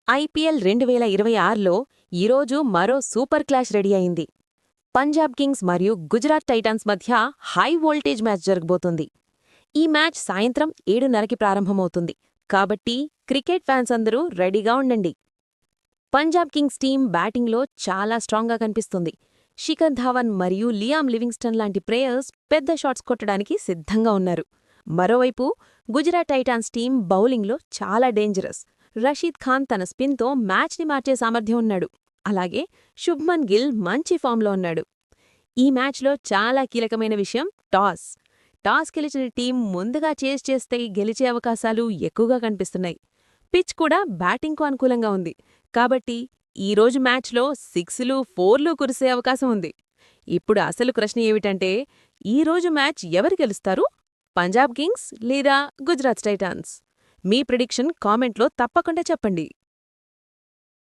IPL 2026లో ఈరోజు మరో super clash ready అయింది. పంజాబ్ కింగ్స్ మరియు గుజరాత్ టైటాన్స్ మధ్య హై వోల్టేజ్ మ్యాచ్ జరగబోతుంది. ఈ మ్యాచ్ సాయంత్రం 7:30కి ప్రారంభమవుతుంది. కాబట్టి క్రికెట్ ఫ్యాన్స్ అందరూ రెడీగా ఉండండి. పంజాబ్ కింగ్స్ టీం బ్యాటింగ్లో చాలా స్ట్రాంగ్గా కనిపిస్తుంది. శిఖర్ ధావన్ మరియు లియామ్ లివింగ్స్టన్ లాంటి ప్లేయర్స్ పెద్ద షాట్స్ కొట్టడానికి సిద్ధంగా ఉన్నారు. మరోవైపు గుజరాత్ టైటాన్స్ టీం బౌలింగ్లో చాలా డేంజరస్. రషీద్ ఖాన్ తన స్పిన్తో మ్యాచ్ని మార్చే సామర్థ్యం ఉన్నాడు. అలాగే శుభ్మన్ గిల్ మంచి ఫామ్లో ఉన్నాడు. ఈ మ్యాచ్లో చాలా కీలకమైన విషయం టాస్ గెలిచిన టీం ముందుగా చేస్ చేస్తే గెలిచే అవకాశాలు ఎక్కువగా కనిపిస్తున్నాయి. పిచ్ కూడా బ్యాటింగ్కు అనుకూలంగా ఉంది. కాబట్టి ఈరోజు మ్యాచ్లో 6లు 4లు కురిసే అవకాశం ఉంది. ఇప్పుడు అసలు ప్రశ్న ఏమిటంటే, ఈరోజు మ్యాచ్ ఎవరు గెలుస్తారు? పంజాబ్ కింగ్స్ లేదా గుజరాత్ టైటాన్స్? మీ ప్రిడిక్షన్ కామెంట్లో తప్పకుండా చెప్పండి.